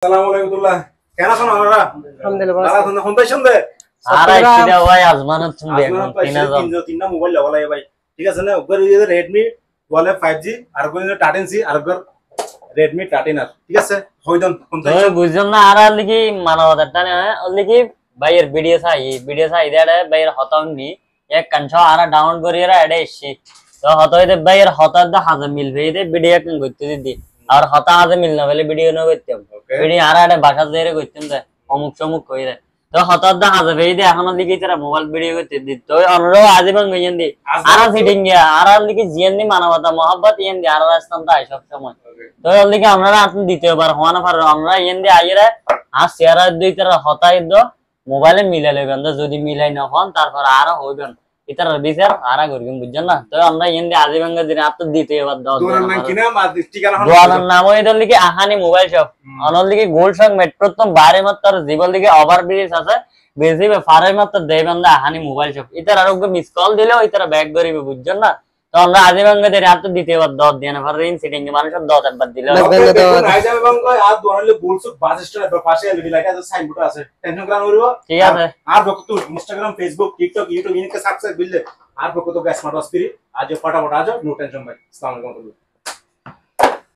আসসালামু আলাইকুম কেন আছেন আপনারা? আলহামদুলিল্লাহ ভালো আছেন? ফোন পাইছেন দে আরে কিরা ভাই আজমানত তুমি দেখুন তিনটা মোবাইল লাগা লাগে ভাই, ঠিক আছে না? উপরে এই Redmi বলে 5G আর কোন 13C আর কোন Redmi 13R, ঠিক আছে? হইদন ফোন তো বুঝছেন না আর লিখি মানবতাটা না লিখি ভাইয়ের ভিডিও চাই দেড়ে ভাইয়ের হতাউনি এক কাঞ্চ আর ডাউন করিরা এডে এসি তো হতাইতে ভাইয়ের হতার দা হাজে মিলবে দে ভিডিও কেন করতে দিদি আর হতা হাজে মিল না বলে ভিডিও না করতে ভিডিও আর এডে ভাষা দেরে করতেন দে অমুক সমুক কইরে তো হতার দা হাজে দে এখন লিখি তারা মোবাইল ভিডিও করতে দি তো অনুরো আজীবন গইন দি আর সিটিং গিয়া আর লিখি জিএন দি মানবতা মোহাব্বত ইন দি আর রাস্তান তাই সব সময় তো লিখি আমরা আপনি দ্বিতীয়বার হওয়ানা পার আমরা ইন দি আইরা আর শেয়ার দুই তারা হতাই দো মোবাইলে মিলাই লইবেন যদি মিলাই না হন তারপর আর হইবেন ইতার বিচার আরা করবেন বুঝছেন না তো আমরা ইন্দি আজীবন দিন আপনি দ্বিতীয়বার দাও দোকান নাম কি নাম আর ঠিকানা হল দোকানের নাম হইদল লিখে আহানি মোবাইল শপ অনল লিখে গোল্ড সং মেট্রো তো বারে মাত্র জীবন লিখে ওভার ব্রিজ আছে বেশি ফারে মাত্র দেবেন না আহানি মোবাইল শপ ইতার আরোগ্য মিস কল দিলেও ইতার ব্যাক করিবে বুঝছেন না তো আমরা আজীবন দিন আপনি দ্বিতীয়বার দাও দেন আর রিং সিটিং এ মানুষ 10 একবার দিলে আইজাম এবং আর দোকানে গোলসুক বাস স্ট্যান্ডের পাশে এলবি লাগা আছে সাইনবোর্ড আছে টেনশন করা হইবো ঠিক আছে আর বকত ইনস্টাগ্রাম ফেসবুক টিকটক ইউটিউব ইনকে সাবস্ক্রাইব বিললে আর বকত স্মার্ট ওয়াচ ফ্রি আজ ফটাফট আজ নো টেনশন ভাই। আসসালামু আলাইকুম।